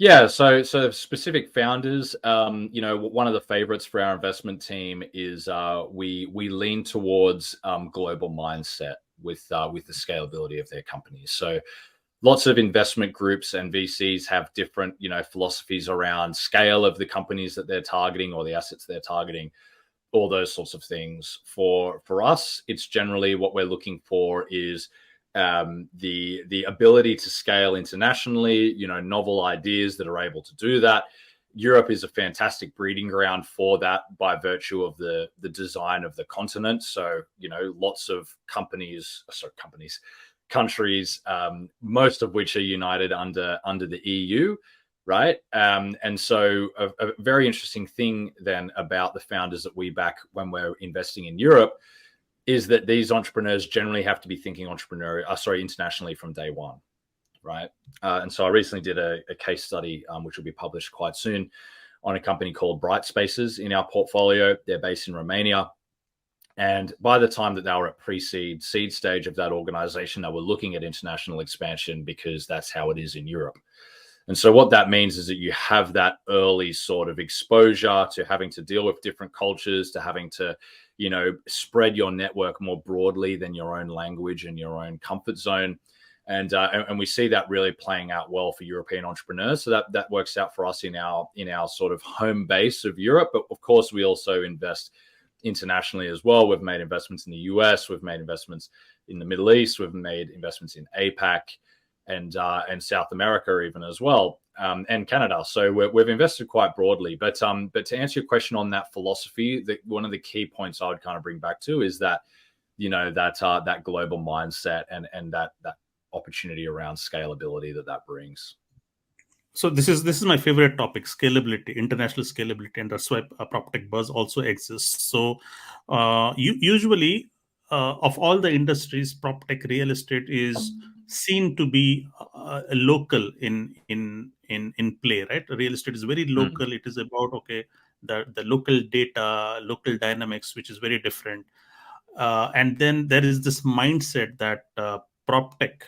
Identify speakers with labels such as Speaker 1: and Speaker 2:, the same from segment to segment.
Speaker 1: Yeah, so specific founders, one of the favorites for our investment team is we lean towards global mindset with the scalability of their companies. So lots of investment groups and VCs have different, philosophies around scale of the companies that they're targeting or the assets they're targeting, all those sorts of things. For us, it's generally what we're looking for is the ability to scale internationally, novel ideas that are able to do that. Europe is a fantastic breeding ground for that by virtue of the design of the continent. So, lots of countries, most of which are united under the EU, right? And so a very interesting thing then about the founders that we back when we're investing in Europe is that these entrepreneurs generally have to be thinking internationally from day one, right? And so I recently did a case study, which will be published quite soon, on a company called Bright Spaces in our portfolio. They're based in Romania. And by the time that they were at pre-seed, seed stage of that organization, they were looking at international expansion because that's how it is in Europe. And so what that means is that you have that early sort of exposure to having to deal with different cultures, to having to, spread your network more broadly than your own language and your own comfort zone. And we see that really playing out well for European entrepreneurs. So that works out for us in our sort of home base of Europe. But of course, we also invest internationally as well. We've made investments in the US, we've made investments in the Middle East, we've made investments in APAC and South America even as well, and Canada. So we've invested quite broadly. But to answer your question on that philosophy, one of the key points I would kind of bring back to is that, that global mindset and that opportunity around scalability that brings.
Speaker 2: So this is my favorite topic: scalability, international scalability, and that's why PropTechBuzz also exists. So usually of all the industries, PropTech real estate is seen to be local in play, right? Real estate is very local. It is about the local data, local dynamics, which is very different. And then there is this mindset that PropTech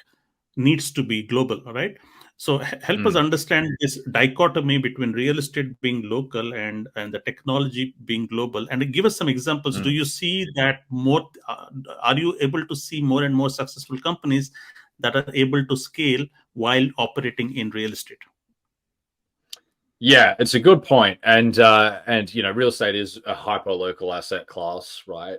Speaker 2: needs to be global, right? So help us understand this dichotomy between real estate being local and the technology being global, and give us some examples. Do you see that more? Are you able to see more and more successful companies that are able to scale while operating in real estate?
Speaker 1: Yeah, it's a good point. And real estate is a hyper local asset class, right?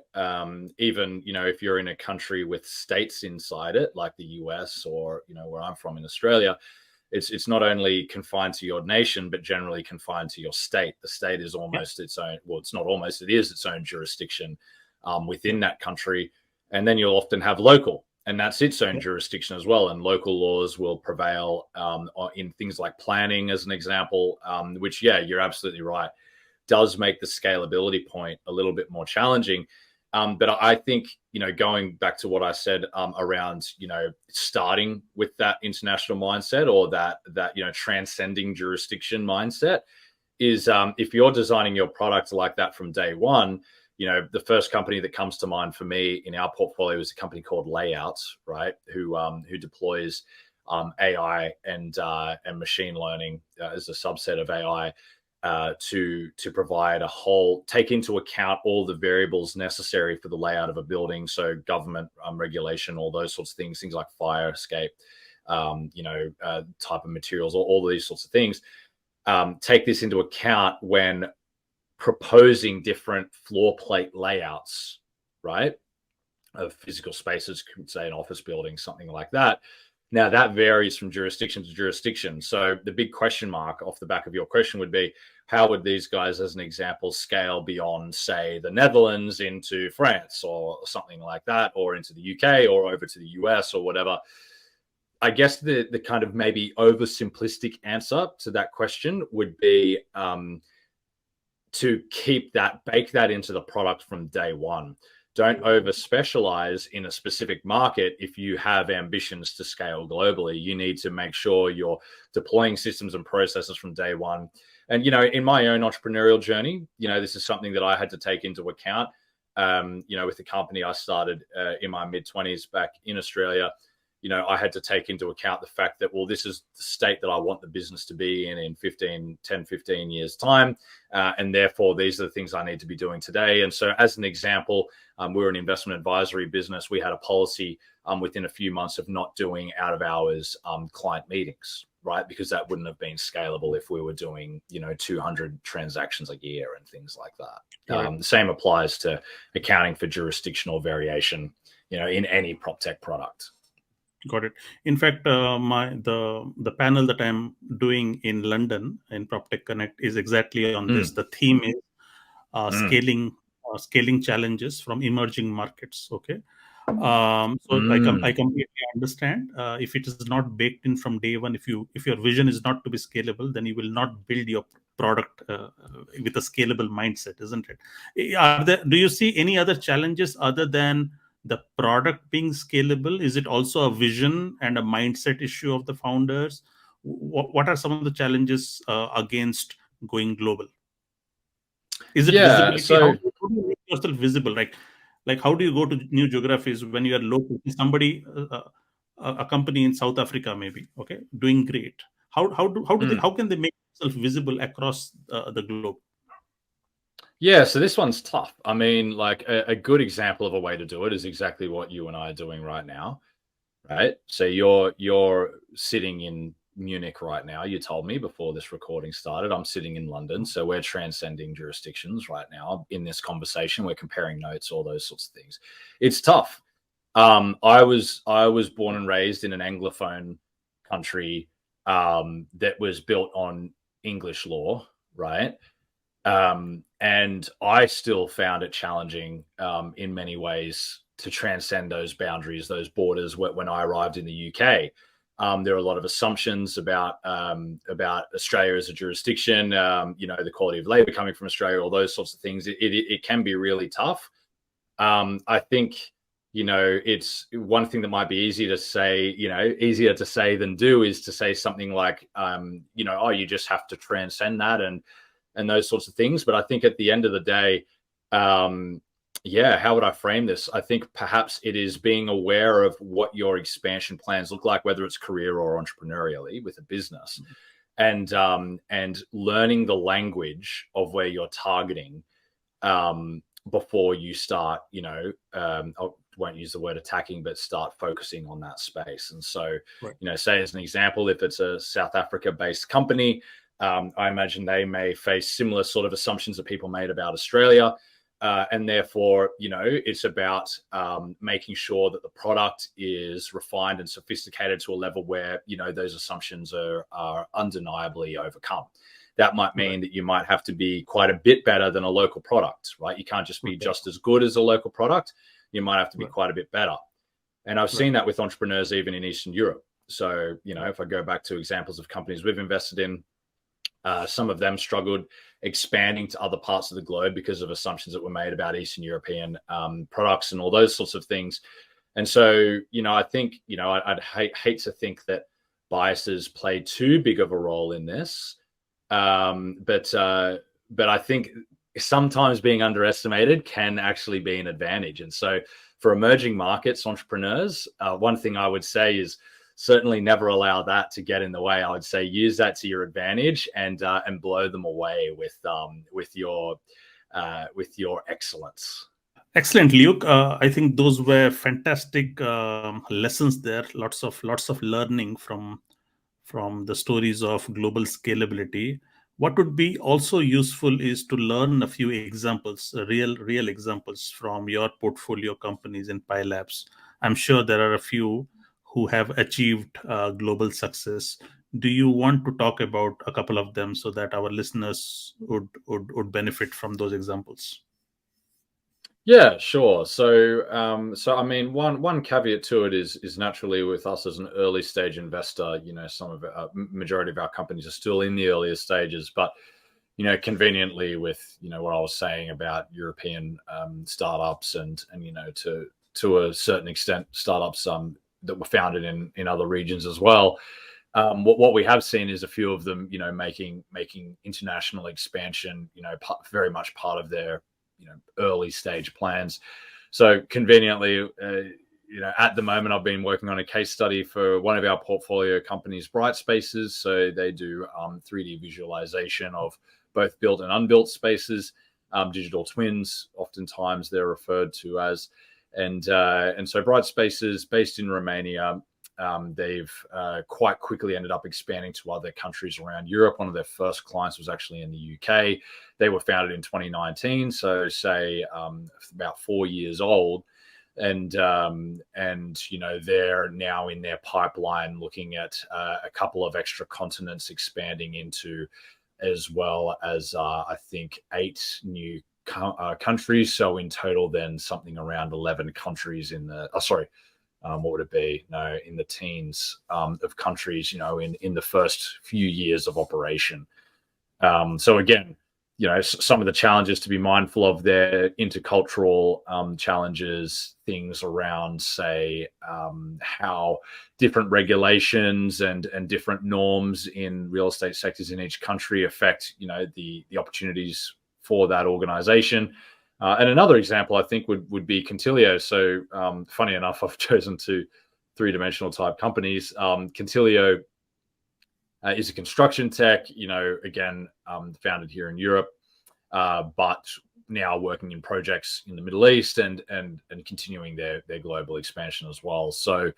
Speaker 1: Even, if you're in a country with states inside it, like the US or, where I'm from in Australia, it's not only confined to your nation, but generally confined to your state. The state is almost its own, well, it's not almost, it is its own jurisdiction within that country. And then you'll often have local, and that's its own jurisdiction as well. And local laws will prevail in things like planning, as an example, which, you're absolutely right, does make the scalability point a little bit more challenging. But I think, going back to what I said around, starting with that international mindset or that transcending jurisdiction mindset is if you're designing your product like that from day one, the first company that comes to mind for me in our portfolio is a company called Layouts, right? Who deploys AI and machine learning as a subset of AI to provide take into account all the variables necessary for the layout of a building. So government regulation, all those sorts of things like fire escape, type of materials, all these sorts of things. Take this into account when proposing different floor plate layouts, right, of physical spaces, say an office building, something like that. Now that varies from jurisdiction to jurisdiction. So the big question mark off the back of your question would be, how would these guys, as an example, scale beyond, say, the Netherlands into France or something like that, or into the UK or over to the US or whatever? I guess the kind of maybe oversimplistic answer to that question would be to bake that into the product from day one. Don't over specialize in a specific market. If you have ambitions to scale globally, you need to make sure you're deploying systems and processes from day one. And, in my own entrepreneurial journey, this is something that I had to take into account, with the company I started in my mid-20s back in Australia. I had to take into account the fact that, well, this is the state that I want the business to be in 10, 15 years time. And therefore, these are the things I need to be doing today. And so as an example, we're an investment advisory business. We had a policy within a few months of not doing out of hours client meetings, right? Because that wouldn't have been scalable if we were doing, 200 transactions a year and things like that.
Speaker 2: Right.
Speaker 1: The same applies to accounting for jurisdictional variation, in any PropTech product.
Speaker 2: Got it. In fact, the panel that I'm doing in London in PropTech Connect is exactly on this. The theme is scaling challenges from emerging markets. Okay. I completely understand. If it is not baked in from day one, if your vision is not to be scalable, then you will not build your product with a scalable mindset, isn't it? Do you see any other challenges other than the product being scalable? Is it also a vision and a mindset issue of the founders? What are some of the challenges against going global? Is it visibility?
Speaker 1: So
Speaker 2: how do you make yourself visible? Like how do you go to new geographies when you are local? Somebody, a company in South Africa, maybe, okay, doing great. How can they make themselves visible across the globe?
Speaker 1: Yeah, so this one's tough. I mean, like a good example of a way to do it is exactly what you and I are doing right now, right? So you're sitting in Munich right now. You told me before this recording started. I'm sitting in London, so we're transcending jurisdictions right now in this conversation. We're comparing notes, all those sorts of things. It's tough. I was born and raised in an Anglophone country that was built on English law, right? And I still found it challenging in many ways to transcend those boundaries, those borders. When I arrived in the UK, there are a lot of assumptions about Australia as a jurisdiction, the quality of labor coming from Australia, all those sorts of things. It can be really tough. I think, it's one thing that might be easier to say than do is to say something like, you just have to transcend that and those sorts of things. But I think at the end of the day, how would I frame this? I think perhaps it is being aware of what your expansion plans look like, whether it's career or entrepreneurially with a business, and learning the language of where you're targeting before you start, I won't use the word attacking, but start focusing on that space. And so, right. Say as an example, if it's a South Africa-based company, I imagine they may face similar sort of assumptions that people made about Australia. And therefore, it's about making sure that the product is refined and sophisticated to a level where, those assumptions are undeniably overcome. That might mean that you might have to be quite a bit better than a local product, right? You can't just be just as good as a local product. You might have to be quite a bit better. And I've seen that with entrepreneurs, even in Eastern Europe. So, if I go back to examples of companies we've invested in, some of them struggled expanding to other parts of the globe because of assumptions that were made about Eastern European products and all those sorts of things. And so, I think, I'd hate to think that biases play too big of a role in this. But I think sometimes being underestimated can actually be an advantage. And so for emerging markets entrepreneurs, one thing I would say is certainly never allow that to get in the way. I would say use that to your advantage and blow them away with your excellence.
Speaker 2: Excellent, Luke. I think those were fantastic lessons there. Lots of learning from the stories of global scalability. What would be also useful is to learn a few examples, real examples from your portfolio companies in Pi Labs. I'm sure there are a few who have achieved global success. Do you want to talk about a couple of them so that our listeners would benefit from those examples?
Speaker 1: Yeah, sure. So I mean, one caveat to it is naturally with us as an early stage investor, some of majority of our companies are still in the earlier stages, but conveniently with what I was saying about European startups and to a certain extent startups that were founded in other regions as well. What we have seen is a few of them, making international expansion, very much part of their early stage plans. So conveniently, at the moment, I've been working on a case study for one of our portfolio companies, Bright Spaces. So they do 3D visualization of both built and unbuilt spaces, digital twins, oftentimes they're referred to as. And so Bright Spaces, based in Romania, they've quite quickly ended up expanding to other countries around Europe. One of their first clients was actually in the UK. They were founded in 2019, so say about 4 years old. And they're now in their pipeline looking at a couple of extra continents expanding into, as well as I think 8 new countries. So in total, then something around 11 countries in the what would it be? No, in the teens of countries, in the first few years of operation. So again, some of the challenges to be mindful of there, intercultural challenges, things around, say, how different regulations and different norms in real estate sectors in each country affect, the opportunities for that organization. And another example, I think, would be Contilio. So funny enough, I've chosen 2 three-dimensional type companies. Contilio is a construction tech, again, founded here in Europe, but now working in projects in the Middle East and continuing their global expansion as well. So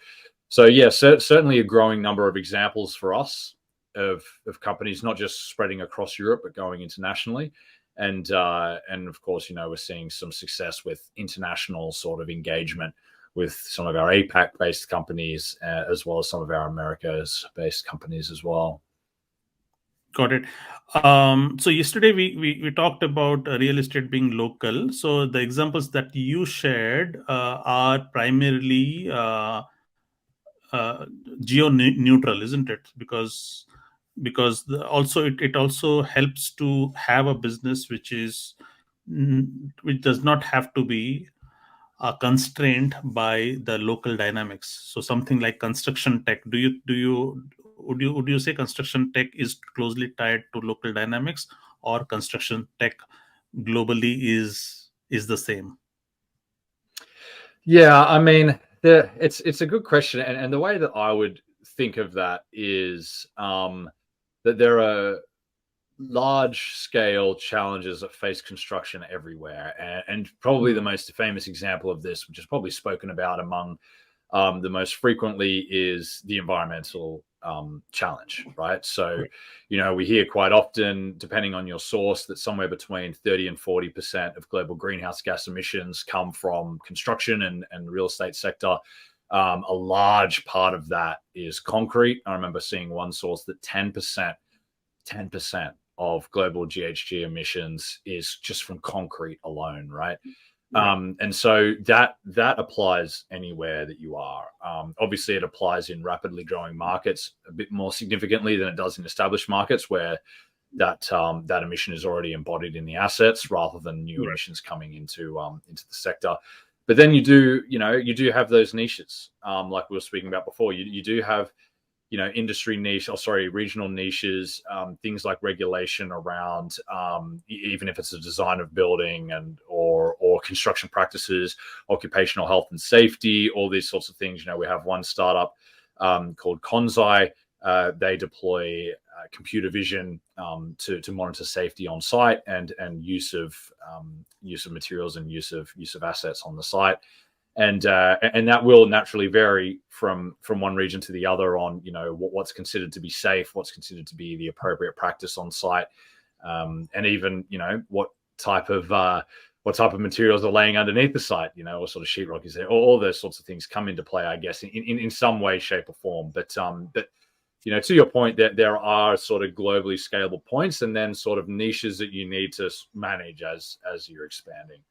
Speaker 1: yeah, certainly a growing number of examples for us of companies not just spreading across Europe, but going internationally. And of course, we're seeing some success with international sort of engagement with some of our APAC-based companies, as well as some of our Americas-based companies as well.
Speaker 2: Got it. So yesterday we talked about real estate being local. So the examples that you shared are primarily geo-neutral, isn't it? Because also it also helps to have a business which does not have to be constrained by the local dynamics. So something like construction tech. Would you say construction tech is closely tied to local dynamics, or construction tech globally is the same?
Speaker 1: Yeah, I mean, it's a good question, and the way that I would think of that is that there are large-scale challenges that face construction everywhere, and probably the most famous example of this, which is probably spoken about among the most frequently, is the environmental challenge, right? So, we hear quite often, depending on your source, that somewhere between 30 and 40% of global greenhouse gas emissions come from construction and the real estate sector. A large part of that is concrete. I remember seeing one source that 10% of global GHG emissions is just from concrete alone, right? And so that applies anywhere that you are. Obviously, it applies in rapidly growing markets a bit more significantly than it does in established markets, where that emission is already embodied in the assets rather than new emissions coming into the sector. But then you do have those niches, like we were speaking about before. You do have industry niche, regional niches, things like regulation around, even if it's a design of building or construction practices, occupational health and safety, all these sorts of things. We have one startup called Konzai. They deploy computer vision to monitor safety on site and use of materials and use of assets on the site. And that will naturally vary from one region to the other on what's considered to be safe, what's considered to be the appropriate practice on site, and even what type of materials are laying underneath the site, what sort of sheetrock is there. All those sorts of things come into play, I guess, in some way, shape, or form. But to your point, that there are sort of globally scalable points, and then sort of niches that you need to manage as you're expanding.